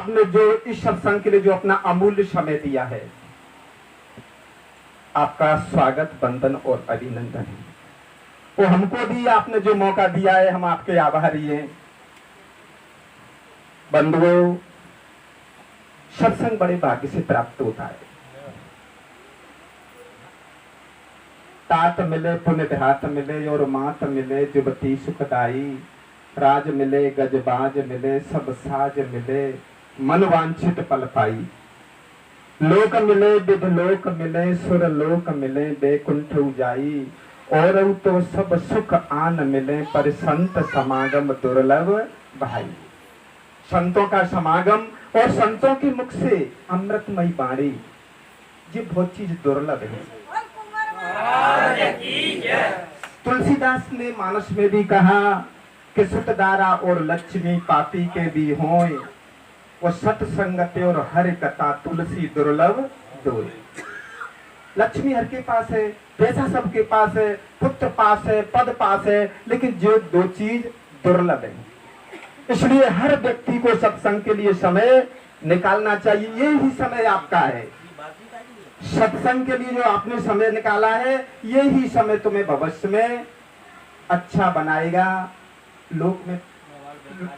आपने जो इस सत्संग के लिए जो अपना अमूल्य समय दिया है, आपका स्वागत, वंदन और अभिनंदन है। वो हमको भी आपने जो मौका दिया है, हम आपके आभारी हैं। बंधुओं, सत्संग बड़े भाग्य से प्राप्त होता है। तात मिले पुण्य देहात मिले और मात मिले जुबती सुखदाई, राज मिले गजबाज मिले सब साज मिले, मन वांछित पल पाई। लोक मिले विध लोक मिले सुर लोक मिले, बैकुंठ उजाई और तो सब सुख आन मिले, पर संत समागम दुर्लभ भाई। संतों का समागम और संतों के मुख से अमृतमयी वाणी, ये बहुत चीज दुर्लभ है। तुलसीदास ने मानस में भी कहा कि सुतदारा और लक्ष्मी पापी के भी होए, वो सत्संगत और हर कथा तुलसी दुर्लभ दोए। लक्ष्मी हर के पास है, पैसा सबके पास है, पुत्र पास है, पद पास है, लेकिन जो दो चीज दुर्लभ है। इसलिए हर व्यक्ति को सत्संग के लिए समय निकालना चाहिए। यही समय आपका है। सत्संग के लिए जो आपने समय निकाला है, यही समय तुम्हें भविष्य में अच्छा बनाएगा। लोक में,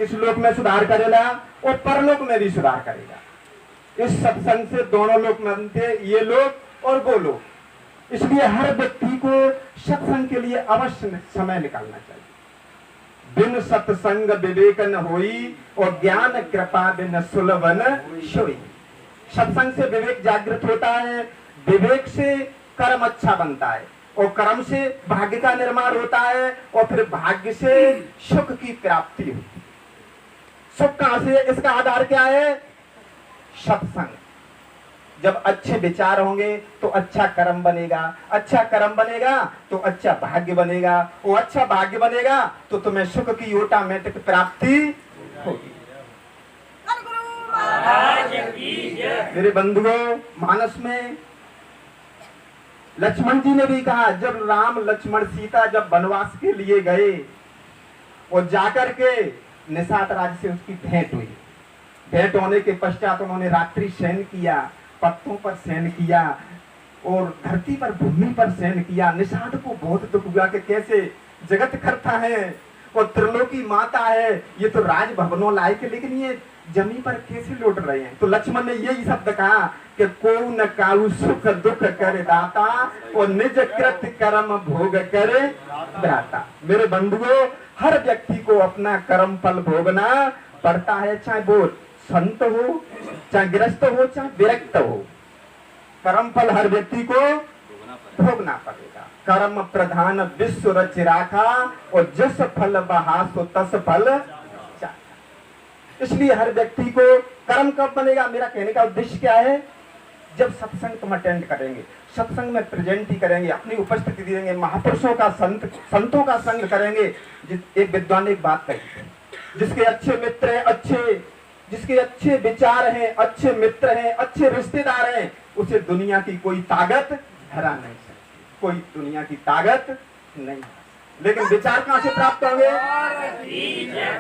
इस लोक में सुधार करेगा और परलोक में भी सुधार करेगा। इस सत्संग से दोनों लोग बनते, ये लोग और वो लोग। इसलिए हर व्यक्ति को सत्संग के लिए अवश्य समय निकालना चाहिए। बिन सत्संग विवेक न होई और ज्ञान कृपा बिन सुलभन सोई। सत्संग से विवेक जागृत होता है, विवेक से कर्म अच्छा बनता है और कर्म से भाग्य का निर्माण होता है और फिर भाग्य से सुख की प्राप्ति होती है। सुख कहां से? इसका आधार क्या है? सत्संग। जब अच्छे विचार होंगे तो अच्छा कर्म बनेगा, अच्छा कर्म बनेगा तो अच्छा भाग्य बनेगा, वो अच्छा भाग्य बनेगा तो तुम्हें सुख की ऑटोमेटिक प्राप्ति होगी। मेरे बंधुओं, मानस में लक्ष्मण जी ने भी कहा, जब राम लक्ष्मण सीता जब वनवास के लिए गए और जाकर के निषाद राज से उसकी भेंट हुई। भेंट होने के पश्चात उन्होंने रात्रि शयन किया, पत्तों पर शयन किया और धरती पर, भूमि पर शयन किया। निषाद को बहुत दुख हुआ कि कैसे जगत करता है और त्रिलोकी माता है, ये तो राज भवनों लायक, लेकिन ये जमी पर कैसे लौट रहे हैं। तो लक्ष्मण ने यही शब्द कहा कि को न काऊ सुख दुख करे दाता और निज कृत कर्म भोग करे भ्राता। मेरे बंधुओं, हर व्यक्ति को अपना कर्म फल भोगना पड़ता है, चाहे वो संत हो, चाहे गृहस्थ हो, चाहे विरक्त हो। कर्म फल हर व्यक्ति को भोगना पड़ेगा। कर्म प्रधान विश्व रच राखा और जस फल बहासो तस फल चाखा। इसलिए हर व्यक्ति को कर्म कब बनेगा? मेरा कहने का उद्देश्य क्या है? जब सत्संग तुम अटेंड करेंगे, सत्संग में प्रेजेंट ही करेंगे, अपनी उपस्थिति देंगे, महापुरुषों का संतों का संग करेंगे। एक विद्वान ने एक बात कही, जिसके अच्छे मित्र हैं, जिसके अच्छे विचार हैं, अच्छे मित्र हैं, अच्छे रिश्तेदार हैं, उसे दुनिया की कोई ताकत हरा नहीं सकती। कोई दुनिया की ताकत नहीं। लेकिन विचार कहां से प्राप्त होंगे?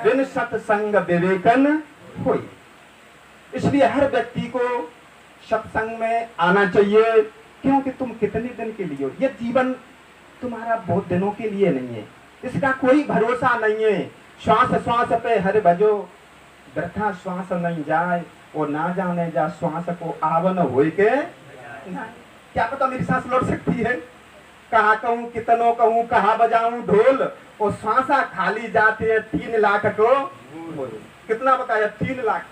बिन सत्संग विवेकन होई। इसलिए हर व्यक्ति को सत्संग में आना चाहिए, क्योंकि तुम कितने दिन के लिए हो। यह जीवन तुम्हारा बहुत दिनों के लिए नहीं है, इसका कोई भरोसा नहीं है। श्वास श्वास पे हरि भजो, वृथा श्वास नहीं जाए और ना जाने जा श्वास को आवन होए के। क्या पता मेरी सांस लौट सकती है? कहा कहूं कितनों कहूं, कहा बजाऊं ढोल और श्वासा खाली जाती है 3 लाख को। कितना बताया? 3 लाख।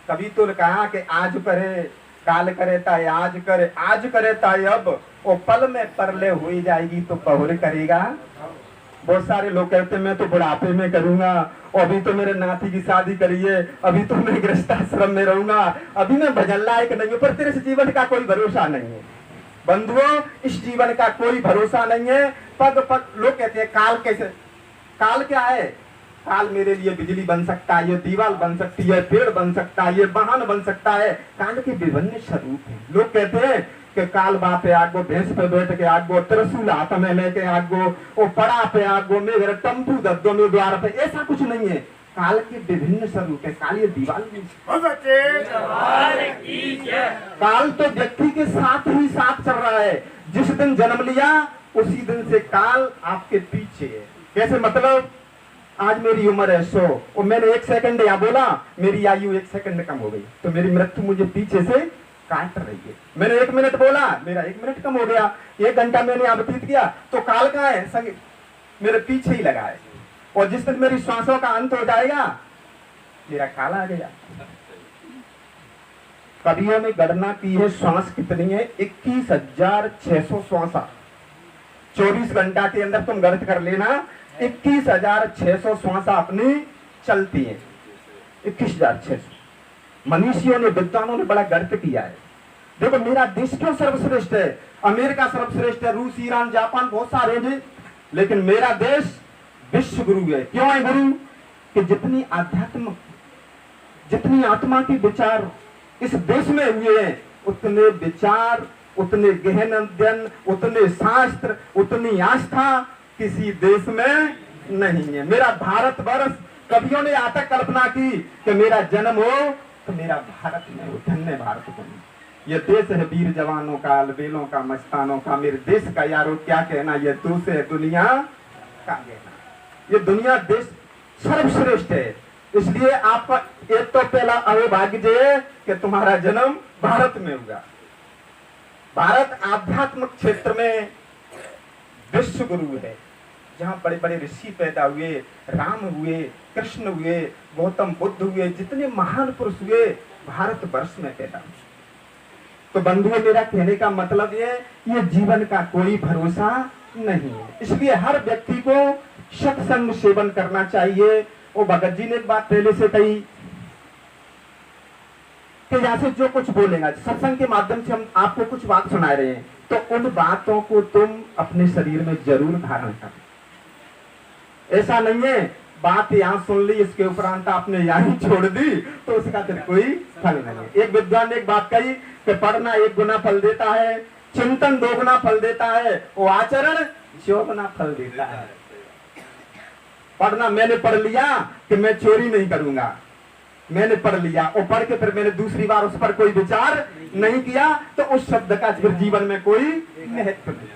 कभी तो कहा कि आज करे काल करे ताय आज करे, आज करे ताय अब, और पल में परले हुई जाएगी तो बहुर करेगा। बहुत सारे लोग कहते हैं मैं तो बुढ़ापे में करूंगा, और अभी तो मेरे नाती की शादी करिए, अभी तो मैं गृहस्थाश्रम में रहूंगा, अभी मैं भजन लायक नहीं हूं। पर तेरे इस जीवन का कोई भरोसा नहीं है बंधुओं, इस जीवन का कोई भरोसा नहीं है। पग पग लोग कहते हैं काल कैसे? काल क्या है? काल मेरे लिए बिजली बन सकता है, ये दीवार बन सकती है, पेड़ बन सकता है, ये वाहन बन सकता है। काल के विभिन्न स्वरूप हैं। लोग कहते हैं कि काल बापे आगो, भैंस पे बैठ के आगो, त्रिशूल हाथ में लेके आगो, और पड़ा पे आगो, मेरे टम्पू दद्दो में द्वार पे। ऐसा कुछ नहीं है। काल के विभिन्न स्वरूप है। काल ये दीवाल भी, काल तो व्यक्ति के साथ ही साथ चल रहा है। जिस दिन जन्म लिया उसी दिन से काल आपके पीछे है। कैसे मतलब, आज मेरी उम्र है 100 और मैंने 1 सेकंड यहाँ बोला, मेरी आयु 1 सेकंड कम हो गई, तो मेरी मृत्यु मुझे पीछे से काट रही है। मैंने 1 मिनट बोला, मेरा 1 मिनट कम हो गया। 1 घंटा मैंने यहाँ व्यतीत किया, तो काल कहाँ है? संग मेरे पीछे ही लगा है। और जिस दिन मेरी श्वासों का अंत हो जाएगा, मेरा काल आ गया। कवियों ने गणना की है, श्वास कितनी है? 21,600 श्वास। 24 घंटा के अंदर तुम गणित कर लेना, 21,600 श्वास अपनी चलती है। 21,600। मनुष्यों ने, विद्वानों ने बड़ा गणित किया है। देखो मेरा देश क्यों सर्वश्रेष्ठ है? अमेरिका सर्वश्रेष्ठ है, रूस, ईरान, जापान बहुत सारे हैं, लेकिन मेरा देश विश्व गुरु है। क्यों है गुरु? कि जितनी आध्यात्म, जितनी आत्मा के विचार इस देश में हुए हैं, उतने विचार, उतने गहन अध्ययन, उतने शास्त्र, उतनी आस्था किसी देश में नहीं है। मेरा भारतवर्ष, कवियों ने यहाँ तक कल्पना की कि मेरा जन्म हो तो मेरा भारत में हो, धन्य भारत को। ये देश है वीर जवानों का, अलबेलों का, मस्तानों का। मेरे देश का यारो क्या कहना, ये दोष है दुनिया का कहना। ये दुनिया देश सर्वश्रेष्ठ है, इसलिए आपका एक तो पहला अहोभाग्य है कि तुम्हारा जन्म भारत में हुआ। भारत आध्यात्मिक क्षेत्र में विश्व गुरु है, जहां बड़े बड़े ऋषि पैदा हुए, राम हुए, कृष्ण हुए, गौतम बुद्ध हुए, जितने महान पुरुष हुए भारतवर्ष में पैदा हुए। तो बंधुओं, मेरा कहने का मतलब ये जीवन का कोई भरोसा नहीं है, इसलिए हर व्यक्ति को सत्संग सेवन करना चाहिए। वो भगत जी ने एक बात पहले से कही कि यहाँ से जो कुछ बोलेगा, सत्संग के माध्यम से हम आपको कुछ बात सुना रहे हैं, तो उन बातों को तुम अपने शरीर में जरूर धारण करो। ऐसा नहीं है बात यहाँ सुन ली, इसके उपरांत आपने यहाँ छोड़ दी तो उसका फिर कोई फल नहीं है। एक विद्वान ने एक बात कही कि पढ़ना 1 गुना फल देता है, चिंतन 2 गुना फल देता है, वो आचरण 4 गुना फल देता है। पढ़ना, मैंने पढ़ लिया कि मैं चोरी नहीं करूंगा, मैंने पढ़ लिया और पढ़ के फिर मैंने दूसरी बार उस पर कोई विचार नहीं किया, तो उस शब्द का फिर जीवन में कोई महत्व नहीं।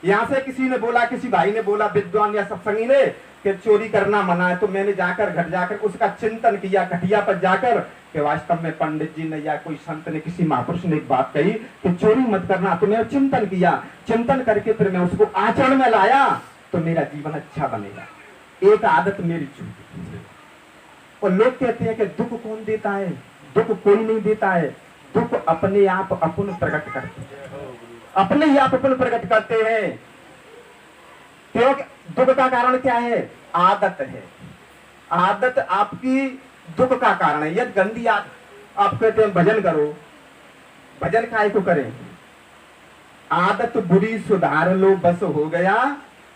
यहाँ से किसी ने बोला, किसी भाई ने बोला, विद्वान या सत्संगी ने, कि चोरी करना मना है, तो मैंने जाकर घर जाकर उसका चिंतन किया, घटिया पर जाकर, कि वास्तव में पंडित जी ने या कोई संत ने, किसी महापुरुष ने एक बात कही कि चोरी मत करना, तो मैं चिंतन किया, चिंतन करके फिर मैं उसको आचरण में लाया, तो मेरा जीवन अच्छा बनेगा। एक आदत मेरी छूटी। और लोग कहते हैं कि दुख कौन देता है? दुख कोई नहीं देता है, दुख अपने आप अपन प्रकट करते हैं, अपने ही आप अपन प्रकट करते हैं। क्योंकि दुख का कारण क्या है? आदत है। आदत आपकी दुख का कारण है। यदि गंदी आदत, आप कहते हैं भजन करो, भजन काहे को करें? आदत बुरी सुधार लो बस हो गया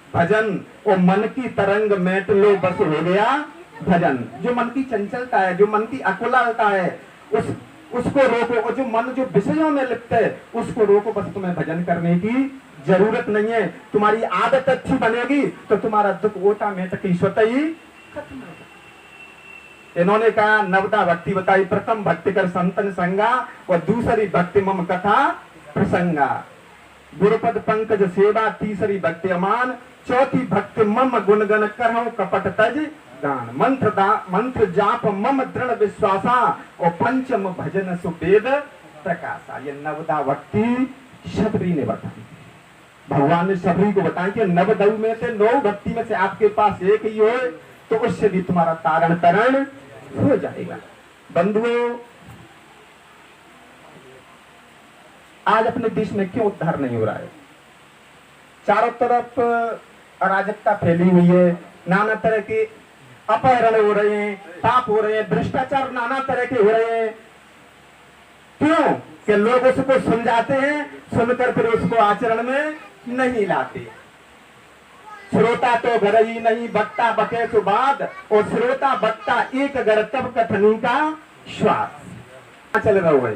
भजन, और मन की तरंग मेट लो बस हो गया भजन। जो मन की चंचलता है, जो मन की अकुलालता है, उसको रोको, और जो मन जो विषयों में लिप्त है उसको रोको। बस तुम्हें भजन करने की जरूरत नहीं है। तुम्हारी आदत अच्छी बनेगी तो तुम्हारा दुख ऑटोमेटिक स्वतः ही खत्म होगा। इन्होंने कहा नवदा भक्ति बताई, प्रथम भक्ति कर संतन संगा, और दूसरी भक्ति मम कथा प्रसंगा। गुरुपद पंकज सेवा, तीसरी भक्ति अमान, चौथी भक्ति मम गुणगन करहु कपट तज गान। मंत्र जाप मम दृढ़ विश्वासा, और पंचम भजन सुवेद प्रकाशा। ये नवदा भक्ति शबरी ने बताई, भगवान ने शबरी को बताया कि नवदऊ में से 9 भक्ति में से आपके पास एक ही हो, तो उससे भी तुम्हारा तारण तरण हो जाएगा। बंधुओं, आज अपने देश में क्यों उद्धार नहीं हो रहा है? चारों तरफ अराजकता फैली हुई है, नाना तरह के अपहरण हो रहे हैं, पाप हो रहे हैं, भ्रष्टाचार नाना तरह के हो रहे हैं। क्यों? कि लोग उसको समझाते हैं, सुनकर फिर उसको आचरण में नहीं लाते। श्रोता तो घर ही नहीं, बट्टा बटे सुबाद, और श्रोता बट्टा एक घर तब कथनी का श्वास। चल रहा है,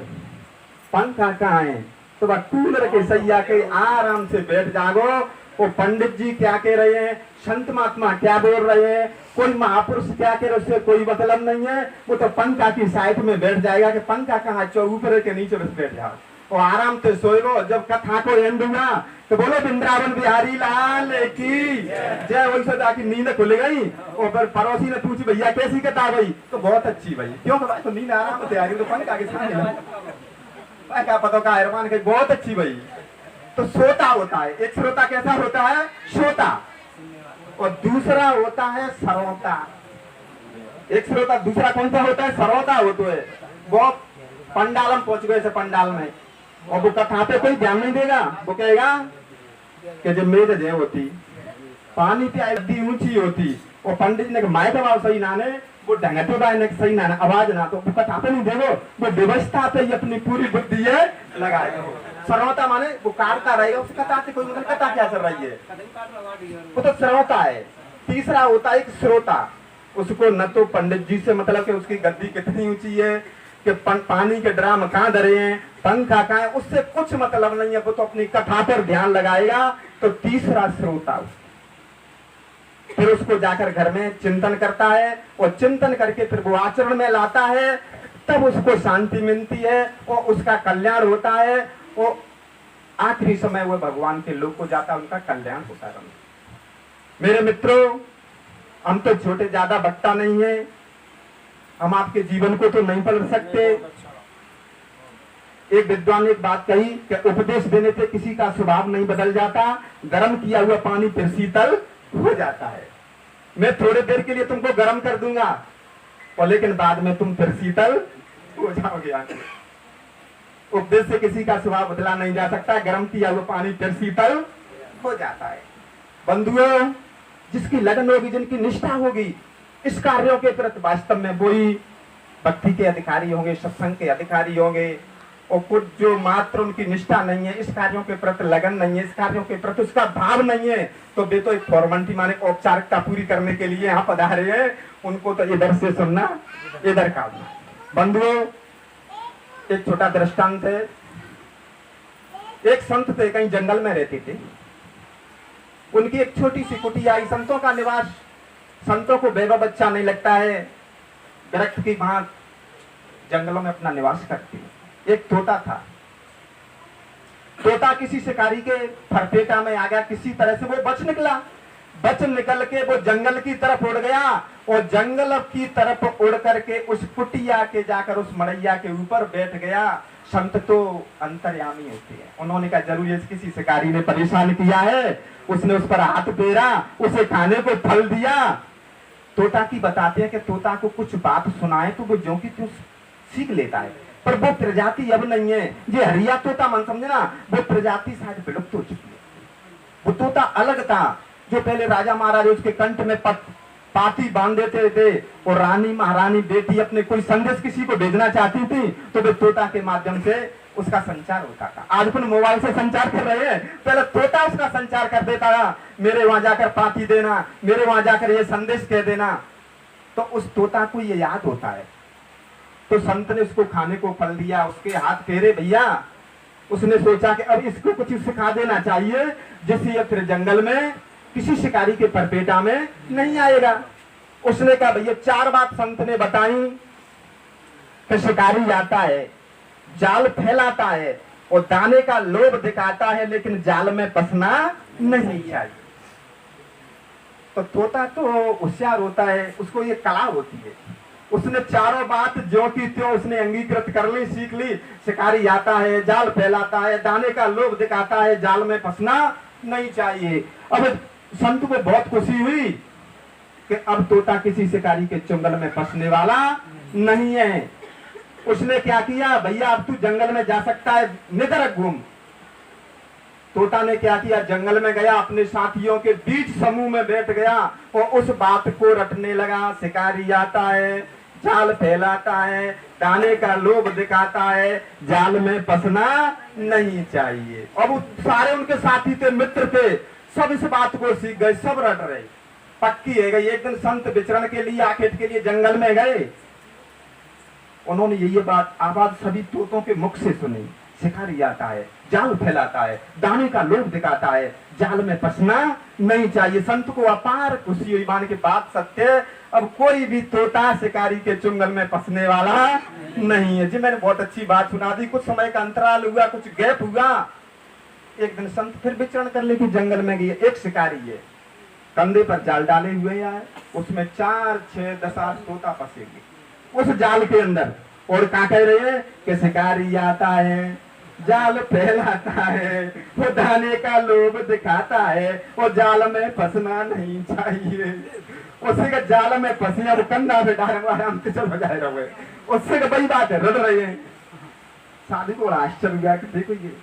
पंखा कहाँ है? तो वह कूलर के सैया के आराम से बैठ जागो, वो पंडित जी क्या कह रहे हैं, संत महात्मा क्या बोल रहे हैं, कोई महापुरुष क्या कह रहे हैं, उससे कोई मतलब नहीं है। वो तो पंखा की साइड में बैठ जाएगा कि पंखा कहाँ ऊपर के नीचे बस बैठ जाओ और आराम से सोएगो। जब कथा को एंड हुआ तो बोलो वृंदावन बिहारी लाल की जय। वैसे जाके नींद खुल गई और फिर पड़ोसी ने पूछी भैया कैसी कथा भाई, तो बहुत अच्छी भाई। क्यों भाई, तो नींद आराम से आ गई, तो पंखा के सामने क्या पता का हैरमान के बहुत अच्छी भाई। तो श्रोता होता है, एक श्रोता कैसा होता है, श्रोता, और दूसरा होता है श्रोता। एक श्रोता, दूसरा कौन सा होता है, श्रोता होता है। वो पंडाल में पहुंच गए से पंडाल में, और वो कथा पे कोई ध्यान नहीं देगा। वो कहेगा कि जो मेज जय होती, पानी की ऊंची होती, और पंडित ने माइक आवाज सही नाने, वो ढंगटे बाय सही नाना आवाज ना, तो वो कथा पे नहीं देखो, वो व्यवस्था पे ही अपनी पूरी बुद्धि है लगाएगा। श्रोता माने वो काटता रहेगा, उस कथा से कोई मतलब कथा क्या चल रही है, वो तो श्रोता है। तीसरा होता है एक श्रोता, उसको न तो पंडित जी से मतलब कि उसकी गद्दी कितनी ऊंची है, कि पानी के ड्राम कहाँ धरे हैं, पंखा कहाँ है, उससे कुछ मतलब नहीं है। वो तो अपनी कथा पर ध्यान लगाएगा। तो तीसरा श्रोता, फिर उसको जाकर घर में चिंतन करता है, और चिंतन करके फिर वो आचरण में लाता है, तब उसको शांति मिलती है और उसका कल्याण होता है। वो आखिरी समय वो भगवान के लोक को जाता है, उनका कल्याण होता है। मेरे मित्रों, हम तो छोटे ज्यादा बट्टा नहीं है, हम आपके जीवन को तो नहीं पलट सकते। एक विद्वान ने एक बात कही कि उपदेश देने से किसी का स्वभाव नहीं बदल जाता, गर्म किया हुआ पानी फिर शीतल हो जाता है। मैं थोड़ी देर के लिए तुमको गर्म कर दूंगा, और लेकिन बाद में तुम फिर शीतल हो जाओगे। उपदेश से किसी का स्वभाव बदला नहीं जा सकता, गर्म किया हुआ पानी फिर शीतल हो जाता है। बंधुओं, जिसकी लगन होगी, जिनकी निष्ठा होगी इस कार्यों के प्रति, वास्तव में वही भक्ति के अधिकारी होंगे, सत्संग के अधिकारी होंगे। और कुछ जो मात्र उनकी निष्ठा नहीं है, इस कार्यों के प्रति लगन नहीं है, इस कार्यों के प्रति उसका भाव नहीं है, तो वे तो एक फॉर्मेलिटी माने औपचारिकता पूरी करने के लिए यहाँ पधारे हैं। उनको तो इधर से सुनना, इधर का। बंधुओं, एक छोटा दृष्टांत है। एक संत थे, कहीं जंगल में रहते थे। उनकी एक छोटी सी कुटिया आई, संतों का निवास। संतों को बेबा अच्छा नहीं लगता है, दरख्त की भांत जंगलों में अपना निवास करते। एक तोता था। तोता किसी शिकारी के फरपेटा में आ गया, किसी तरह से वो बच निकला। बच निकल के वो जंगल की तरफ उड़ गया, और जंगल की तरफ उड़ करके उस कुटिया के जाकर उस मड़ैया के ऊपर बैठ गया। संत तो अंतर्यामी होते हैं, उन्होंने कहा जरूर ये किसी शिकारी ने परेशान किया है, उसने उस पर हाथ फेरा, उसे खाने को फल दिया। तोता की बताते हैं कि तोता को कुछ बात सुनाए तो वो ज्यों की त्यों सीख लेता है, पर वो प्रजाति अब नहीं है। ये हरिया तोता मन समझे ना, वो प्रजाति शायद विलुप्त हो चुकी है। वो तोता अलग था, जो पहले राजा महाराजा उसके कंठ में पाती बांध देते थे, और रानी महारानी बेटी अपने कोई संदेश किसी को भेजना चाहती थी तो वे तोता के माध्यम से उसका संचार होता था। आज अपन मोबाइल से संचार कर रहे हैं, पहले तोता उसका संचार कर देता था, मेरे वहां जाकर पाती देना, मेरे वहां जाकर ये संदेश कह देना। तो उस तोता को ये याद होता है। तो संत ने उसको खाने को फल दिया, उसके हाथ फेरे भैया। उसने सोचा कि अब इसको कुछ सिखा देना चाहिए, जिससे ये फिर जंगल में किसी शिकारी के परपेटा में नहीं आएगा। उसने कहा भैया 4 बात संत ने बताई कि शिकारी आता है, जाल फैलाता है, और दाने का लोभ दिखाता है, लेकिन जाल में फंसना नहीं चाहिए। तो तोता तो होशियार होता है, उसको ये कला होती है। उसने 4 बात ज्यों की त्यों उसने अंगीकृत कर ली, सीख ली। शिकारी आता है, जाल फैलाता है, दाने का लोभ दिखाता है, जाल में फंसना नहीं चाहिए। अब संत को बहुत खुशी हुई कि अब तोता किसी शिकारी के चुंगल में फंसने वाला नहीं है। उसने क्या किया, भैया अब तू जंगल में जा सकता है, निधर घूम। तोता ने क्या किया, जंगल में गया, अपने साथियों के बीच समूह में बैठ गया, और उस बात को रटने लगा। शिकारी आता है, जाल फैलाता है, दाने का लोभ दिखाता है, जाल में फंसना नहीं चाहिए। अब सारे उनके साथी थे, मित्र थे, सब इस बात को सीख गए, सब रट रहे, पक्की है गई। एक दिन संत विचरण के लिए, आखेट के लिए जंगल में गए। उन्होंने ये बात आवाज सभी तोतों के मुख से सुनी। शिकारी आता है, जाल फैलाता है, दाने का लोभ दिखाता है, जाल में फंसना नहीं चाहिए। संत को अपार खुशी हुई, मान के बात सत्य है। अब कोई भी तोता शिकारी के चुंगल में फंसने वाला नहीं है जी। मैंने बहुत अच्छी बात सुना दी। कुछ समय का अंतराल हुआ, कुछ गैप हुआ। एक दिन संत फिर विचरण करने की जंगल में गए। एक शिकारी है, कंधे पर जाल डाले हुए है, उसमें 4, 6, 10, 8 तोता फंसेंगे उस जाल के अंदर। और क्या कह रहे हैं कि शिकारी आता है, जाल फैलाता है, वो दाने का लोभ दिखाता है, वो जाल में फंसना नहीं चाहिए। उससे का जाल में फंसिया, वो कंधा पे डाले आराम से चल बजाए रहे। उससे का बड़ी बात है, रड़ रहे हैं। साधु को आश्चर्य हुआ कि देखो ये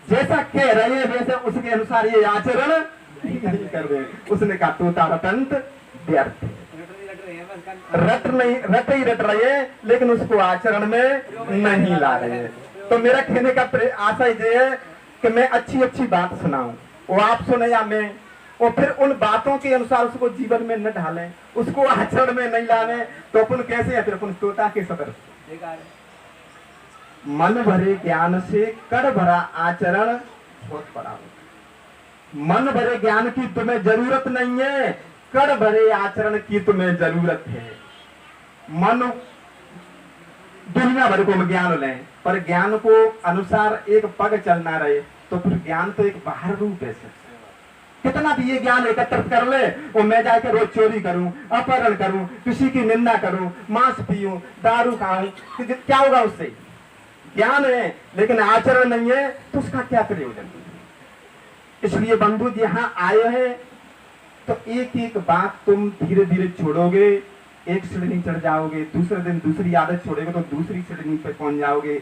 जैसा कह रहे हैं वैसे उसके अनुसार ये आचरण नहीं कर रहे। उसने कहा तोता रटंत व्यर्थ, रट ही रट रहे हैं, लेकिन उसको आचरण में नहीं ला रहे हैं। तो मेरा कहने का आशा ये है कि मैं अच्छी अच्छी बात सुनाऊं, वो आप सुने या मैं, और फिर उन बातों के अनुसार उसको जीवन में न ढालें, उसको आचरण में नहीं लाने, तो अपन कैसे है? फिर अपन तोता के सदस्य। मन भरे ज्ञान से कड़ भरा आचरण बहुत बड़ा होता। मन भरे ज्ञान की तुम्हें जरूरत नहीं है, कड़ भरे आचरण की तुम्हें जरूरत है। मन दुनिया भर को ज्ञान लें, पर ज्ञान को अनुसार एक पग चलना रहे, तो फिर ज्ञान तो एक बाहर रूप है। कितना भी ये ज्ञान एकत्रित कर ले, और मैं जाकर रोज चोरी करूं, अपहरण करूं, किसी की निंदा करूं, मांस पीऊं, दारू खाऊं, तो क्या होगा उससे? ज्ञान है लेकिन आचरण नहीं है, तो उसका क्या प्रयोजन? इसलिए बंधु यहाँ आए हैं तो एक एक बात तुम धीरे धीरे छोड़ोगे। एक सीढ़ी चढ़ जाओगे, दूसरे दिन दूसरी आदत छोड़ोगे तो दूसरी सीढ़ी पे पहुंच जाओगे।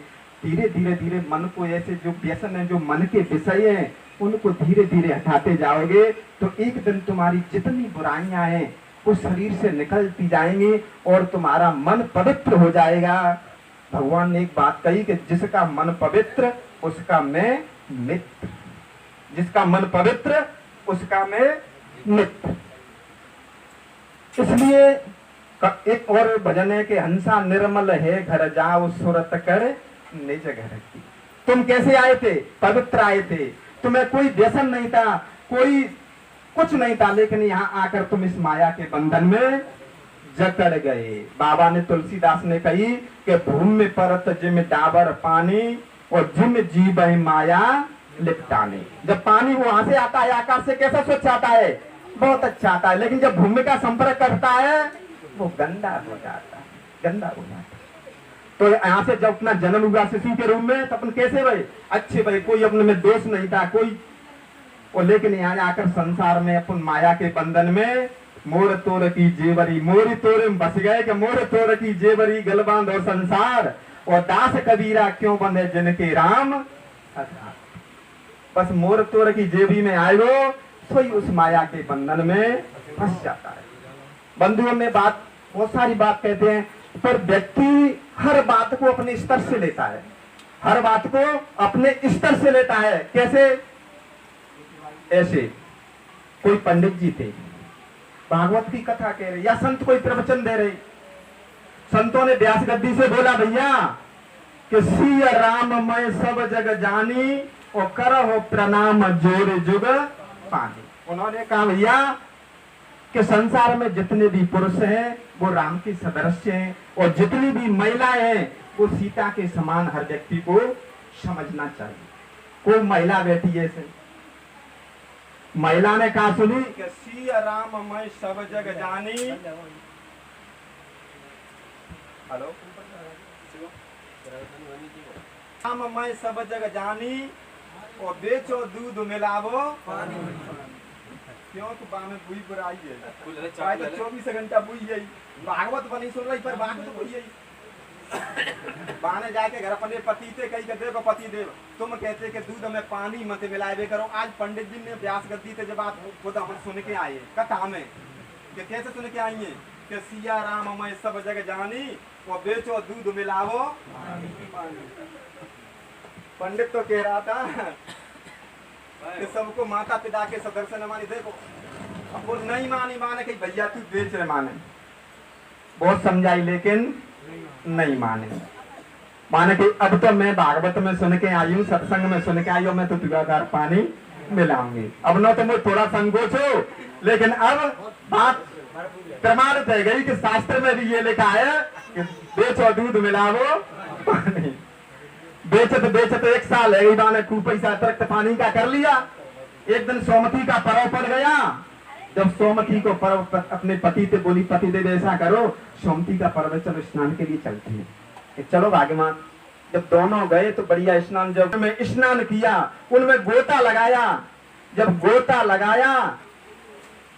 धीरे धीरे धीरे मन को ऐसे जो व्यसन है, जो मन के विषय हैं, उनको धीरे धीरे हटाते जाओगे तो एक दिन तुम्हारी जितनी बुराइयां हैं वो शरीर से निकलती जाएंगी और तुम्हारा मन पवित्र हो जाएगा। भगवान ने एक बात कही कि जिसका मन पवित्र उसका मैं मित्र, जिसका मन पवित्र उसका मैं मित्र। इसलिए एक और भजन है कि हंसा निर्मल है घर जाओ सुरत कर निज घर की। तुम कैसे आए थे? पवित्र आए थे, तुम्हें कोई व्यसन नहीं था, कोई कुछ नहीं था, लेकिन यहाँ आकर तुम इस माया के बंधन में जकड़ गए। बाबा ने, तुलसीदास ने कही कि भूमि परत जिम डाबर पानी और जिम जीव माया लिपटाने। जब पानी वहां से आता है, आकाश से कैसा स्वच्छ आता है? बहुत अच्छा आता है, लेकिन जब भूमि का संपर्क करता है वो गंदा हो जाता है, गंदा हो जाता है। तो यहाँ से जब अपना जन्म हुआ शिशु के रूप में, तो अपन कैसे भाई अच्छे भाई, कोई अपने में दोष नहीं था कोई, और लेकिन यहाँ आकर संसार में अपन माया के बंधन में मोर तोर की जेवरी, मोरी तोरे में बस गए कि मोर तोर की जेवरी गलबांध और संसार, और दास कबीरा क्यों बंधे जिनके राम। बस मोर तोर की जेबी में आए हो तो ही उस माया के बंधन में फंस जाता है। बंधुओं में बात बहुत सारी बात कहते हैं, पर व्यक्ति हर बात को अपने स्तर से लेता है, हर बात को अपने स्तर से लेता है। कैसे? ऐसे कोई पंडित जी थे, भागवत की कथा कह रहे, या संत कोई प्रवचन दे रहे, संतों ने व्यास गद्दी से बोला भैया कि सिया राम मैं सब जग जानी और करहो प्रणाम जोर जुग पानी। उन्होंने कहा भैया कि संसार में जितने भी पुरुष हैं वो राम के सदृश्य हैं, और जितनी भी महिलाएं हैं वो सीता के समान हर व्यक्ति को समझना चाहिए। कोई महिला बैठी है ऐसे, महिला ने कहा सुनी कि सिया राम मैं सब जग जानी, हेलो, राम मैं सब जग जानी और बेचो दूध मिलावो पानी। क्यों? तो बामे बुई बुराई है, चाहे तो 24 घंटा बुई है, भागवत बनी सुन रही पर बात तो बुई है। बाने जाके घर अपने पति से कही देखो पति देव, तुम कहते कि दूध में पानी मत मिलाए करो। आज पंडित जी ने व्यास गद्दी से जब बात खुद हम सुन के आए कथा में, कि कैसे सुन के आई है कि सिया राम मैं सब जग जानी और बेचो दूध मिलावो पानी। पंडित तो कह रहा था कि सबको माता पिता के सदस्य न मानी। देखो अब वो नहीं माने कि भैया तू बेच रहे, माने बहुत समझाई लेकिन नहीं माने। माने कि अब तो मैं भागवत में सुन के आई हूँ, सत्संग में सुन के आई हूँ, मैं तो तुगादार पानी मिलाऊंगी। अब न तो मैं थोड़ा संकोच हो, लेकिन अब बात प्रमाणित है गई कि शास्त्र में भी ये लिखा है कि बेचो दूध मिलावो पानी। बेचत बेचत 1 साल है, ने खूब पैसा अतिरिक्त पानी का कर लिया। एक दिन सोमती का पर्व पड़ गया। जब सोमती को पर्व अपने पति से बोली, पति देव ऐसा करो, सोमती का पर्व चलो स्नान के लिए चलते हैं। चलो भाग्यमान। जब दोनों गए तो बढ़िया स्नान, जब में स्नान किया, उनमें गोता लगाया। जब गोता लगाया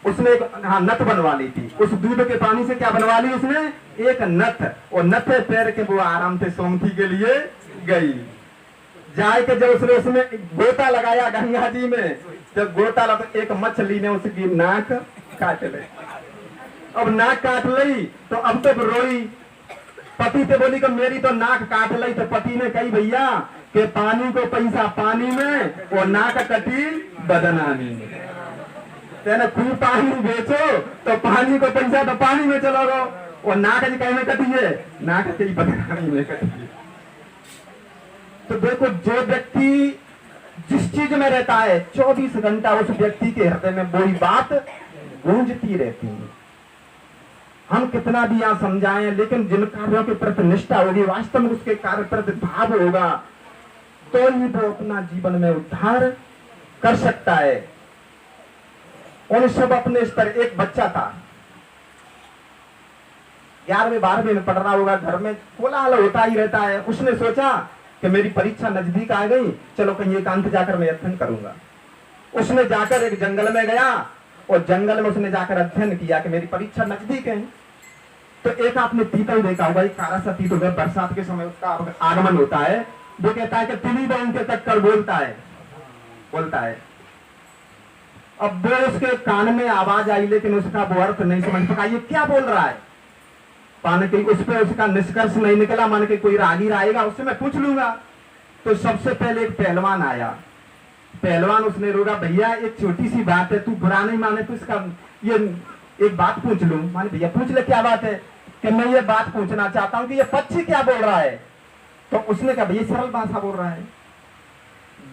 उसने एक नथ बनवा ली थी। उस दूध के पानी से क्या बनवा ली उसने? एक नथ। और नथे पैर के वो आराम से सोमती के लिए गई। जाए के जब उसने उसमें गोता लगाया गंगा जी में, जब गोता लगा तो एक मछली ने उसकी नाक काट ली। अब नाक काट ली तो अब तो रोई, पति से बोली कि मेरी तो नाक काट ली। तो पति ने कही भैया कि पानी को पैसा पानी में और नाक कटी बदनामी में। तेने खूब पानी बेचो तो पानी को पैसा तो पानी में चलो गो, और नाक जी कहीं में कटी है, नाक तेरी बदनामी में कटी है। तो देखो, जो व्यक्ति जिस चीज में रहता है 24 घंटा उस व्यक्ति के हृदय में वही बात गूंजती रहती है। हम कितना भी यहां समझाएं, लेकिन जिन कार्यों के प्रति निष्ठा होगी, वास्तव में उसके कार्य प्रति भाव होगा, तो ही वो अपना जीवन में उद्धार कर सकता है। उन सब अपने स्तर, एक बच्चा था 11वीं 12वीं में पढ़ रहा होगा, घर में कोलाहल होता ही रहता है। उसने सोचा कि मेरी परीक्षा नजदीक आ गई, चलो कहीं एकांत जाकर मैं अध्ययन करूंगा। उसने जाकर एक जंगल में गया और जंगल में उसने जाकर अध्ययन किया कि मेरी परीक्षा नजदीक है। तो एक आपने पीतल देखा होगा, एक कारा सा पीतल, बरसात के समय उसका आगमन होता है। वो कहता है कि तिली बन के तक कर बोलता है। अब वो उसके कान में आवाज आई, लेकिन उसका वो अर्थ नहीं समझ सका, ये क्या बोल रहा है। माने कि उस पर उसका निष्कर्ष नहीं निकला, माने कि कोई रागीर आएगा उससे मैं पूछ लूंगा। तो सबसे पहले एक पहलवान आया। पहलवान उसने रोका, भैया एक छोटी सी बात है, तू बुरा नहीं माने तो इसका ये एक बात पूछ लूं। माने भैया पूछ ले, क्या बात है? कि मैं ये बात पूछना चाहता हूं कि ये पक्षी क्या बोल रहा है। तो उसने कहा भैया सरल भाषा बोल रहा है,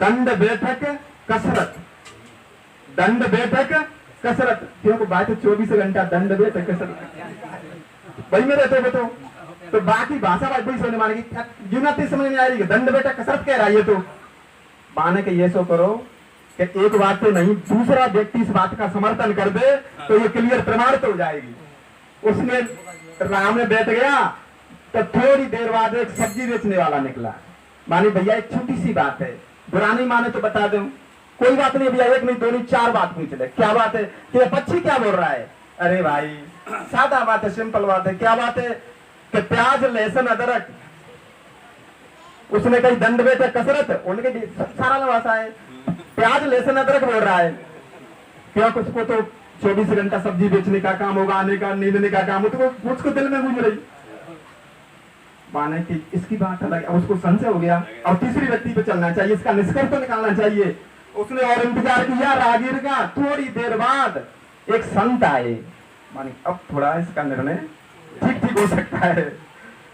दंड बैठक कसरत, दंड बैठक कसरत। क्योंकि बात 24 घंटा दंड बैठक कसरत वही में रहते हो। तो बाकी भाषा वही समझ मानेगी, यूनाती समझ नहीं आ रही, दंड बैठक कसरत कह रहा है। ये तो माने के ये सो करो कि एक बात तो नहीं, दूसरा व्यक्ति इस बात का समर्थन कर दे तो ये क्लियर प्रमाणित हो जाएगी। उसने राम में बैठ गया तो थोड़ी देर बाद एक सब्जी बेचने वाला निकला। मानी भैया एक छोटी सी बात है, बुरा नहीं माने तो बता दूं। कोई बात नहीं भैया, एक नहीं दो नहीं 4 बात पूछ ले। क्या बात है? कि पक्षी क्या बोल रहा है? अरे भाई सादा बात है, सिंपल बात है। क्या बात है? कि प्याज लहसुन अदरक। उसने कही दंड बैठक कसरत, उनके सारा भाषा है। प्याज लहसुन अदरक बोल रहा है, क्यों? उसको तो 24 घंटा सब्जी बेचने का काम होगा, आने का नींदने का काम, तो उसको दिल में गूंज रही। माने कि इसकी बात अलग, अब उसको संशय हो गया। अब तीसरी व्यक्ति पे चलना चाहिए, इसका निष्कर्ष तो निकालना चाहिए। उसने और इंतजार किया रागीर का। थोड़ी देर बाद एक संत आए। माने अब थोड़ा इसका निर्णय ठीक हो सकता है।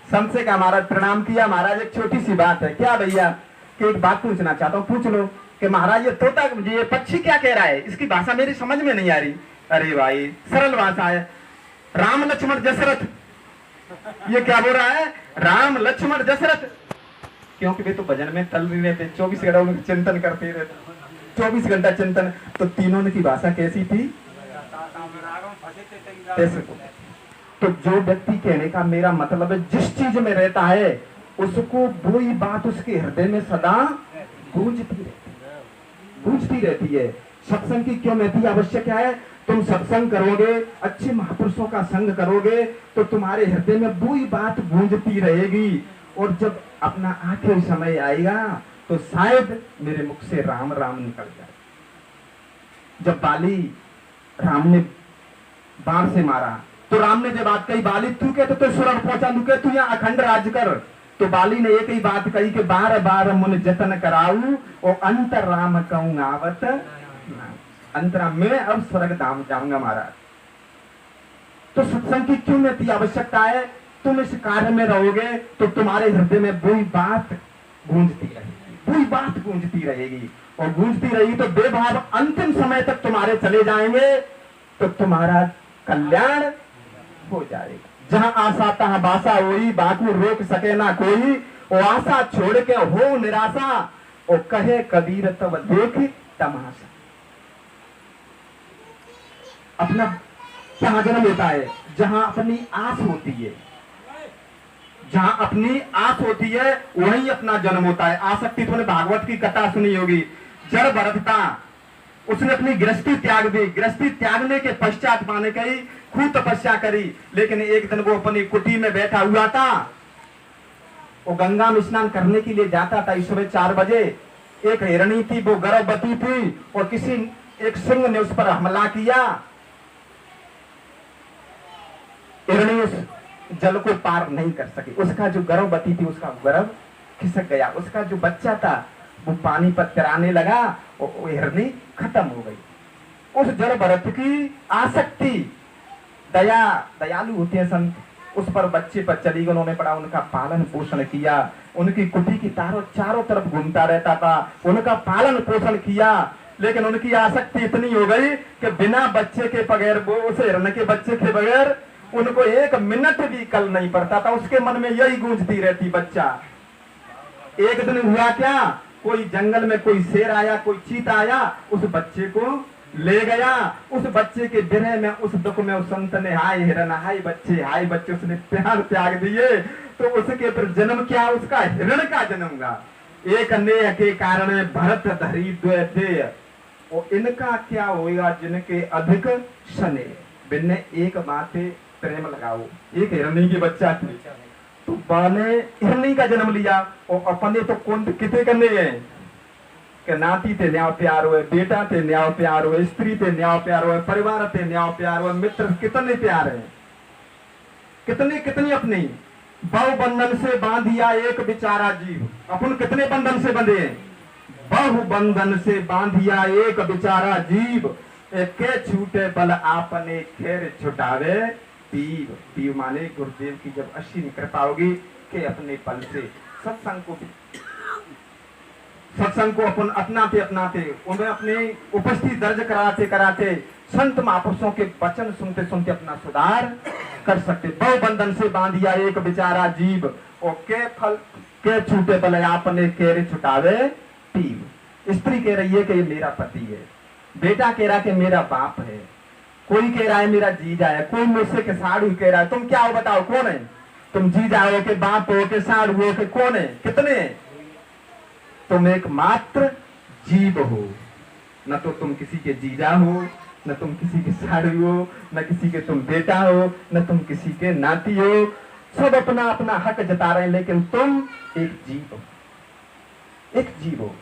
संत से कहा महाराज प्रणाम किया, महाराज एक छोटी सी बात है। क्या भैया? कि एक बात पूछना चाहता हूँ, पूछ लो। कि महाराज ये तोता, ये पक्षी क्या कह रहा है? इसकी भाषा मेरी समझ में नहीं आ रही। अरे भाई सरल भाषा है, राम लक्ष्मण दशरथ। ये क्या बोल रहा है? राम लक्ष्मण दशरथ। क्योंकि वे तो भजन में तल रहे थे, 24 घंटा चिंतन करते रहते, 24 घंटा चिंतन। तो तीनों की भाषा कैसी थी? तो जो व्यक्ति कहने का मेरा मतलब है, जिस चीज में रहता है उसको वही बात उसके हृदय में सदा गूंजती रहती है। सत्संग की क्यों महती आवश्यक है? तुम सत्संग करोगे, अच्छे महापुरुषों का संग करोगे तो तुम्हारे हृदय में वही बात गूंजती रहेगी। और जब अपना आखिरी समय आएगा तो शायद मेरे मुख से राम राम निकल जाए। जब बाली राम ने बाण से मारा तो राम ने जब बात कही, बाली तू कहते तो स्वर्ग पहुंचा, तू कहते तू यहाँ अखंड राज कर। तो बाली ने एक ही बात कही कि बार बार मुन जतन कराऊ और अंतर राम कहूं आवत, अंतरा में अब स्वर्ग धाम जाऊंगा महाराज। तो सत्संग की क्यों महती आवश्यकता है? तुम इस कार्य में रहोगे तो तुम्हारे हृदय में वही बात गूंजती रहेगी, वही बात गूंजती रहेगी, और गूंजती रहेगी तो बेभाव अंतिम समय तक तुम्हारे चले जाएंगे तो तुम्हारा कल्याण हो जाएगा। जहां आशा तहां बासा होई, बाकू रोक सके ना कोई, वो आशा छोड़ के हो निराशा, और कहे कबीर तब देख तमाशा। अपना कहां जन्म होता है? जहां अपनी आस होती है, जहां अपनी आस होती है वहीं अपना जन्म होता है। आसक्ति, तुमने भागवत की कथा सुनी होगी। जड़ भरत था, उसने अपनी गृहस्थी त्याग दी, गृहस्थी त्यागने के पश्चात माने कही खूब तपस्या करी, लेकिन एक दिन वो अपनी कुटी में बैठा हुआ था, वो गंगा में स्नान करने के लिए जाता था। इस सुबह 4 बजे एक हिरणी थी, वो गर्भवती थी, और किसी एक सिंह ने उस पर हमला किया। हिरणी उस जल को पार नहीं कर सकी, उसका जो गर्भवती थी उसका गर्भ खिसक गया, उसका जो बच्चा था वो पानी पर तैराने लगा, और वो हिरणी खत्म हो गई। उस जड़ भरत की आसक्ति, दयालु होते हैं संत, उस पर बच्चे पर चली गई। उन्होंने पड़ा, उनका पालन पोषण किया, उनकी कुटी की चारों तरफ घूमता रहता था, उनका पालन पोषण किया। लेकिन उनकी आसक्ति इतनी हो गई कि बिना बच्चे के बगैर, वो उस हिरण के बच्चे के बगैर उनको 1 मिनट भी कल नहीं पड़ता था। उसके मन में यही गूंजती रहती बच्चा। एक दिन हुआ क्या, कोई जंगल में कोई शेर आया, कोई चीता आया, उस बच्चे को ले गया। उस बच्चे के विरह में, उस दुख में उस संत ने हाय हिरण, हाय बच्चे उसने प्यार त्याग दिए। तो उसके फिर जन्म क्या, उसका हिरण का जन्म हुआ। एक नेह के कारण भरत धरी द्वैतेय, और इनका क्या होगा जिनके अधिक शने, बिन्ने एक बाते प्रेम लगाओ। एक हिरणी की बच्चा थी, तो बाने हिरणी का जन्म लिया, और अपने तो कौन कितने करने हैं कि नाती ते न्याय प्यार हुए, बेटा ते न्याय प्यार हुए, स्त्री ते न्याय प्यार हुए, परिवार ते न्याय प्यार हुए, मित्र कितने प्यार है, कितनी अपनी। बहु बंधन से बांधिया एक बेचारा जीव, अपन कितने बंधन से बंधे हैं? बहु बंधन से बांधिया एक बेचारा जीव, के छूटे बल आपने खेर छुटावे पीव। पीव माने गुरुदेव की जब असीम कृपा होगी कि अपने पल से सत्संग को अपन अपनाते उन्हें अपने उपस्थिति दर्ज कराते संत महापुरुषों के वचन सुनते अपना सुधार कर सकते। बहु बंधन से बांधिया एक बेचारा जीव, और के छूटे बल आपने केरे छुटावे पीव। स्त्री कह रही है कि ये मेरा पति है, बेटा कह रहा है कि मेरा बाप है, कोई कह रहा है मेरा जीजा है, कोई मुझसे के साड़ू कह रहा है। तुम क्या हो बताओ, कौन है? तुम जीजा हो के बाप हो के साड़ू हो के कौन है? कितने? तुम एक मात्र जीव हो, न तो तुम किसी के जीजा हो, न तुम किसी के साड़ू हो, न किसी के तुम बेटा हो, न तुम किसी के नाती हो। सब अपना अपना हक जता रहे हैं, लेकिन तुम एक जीव हो, एक जीव हो।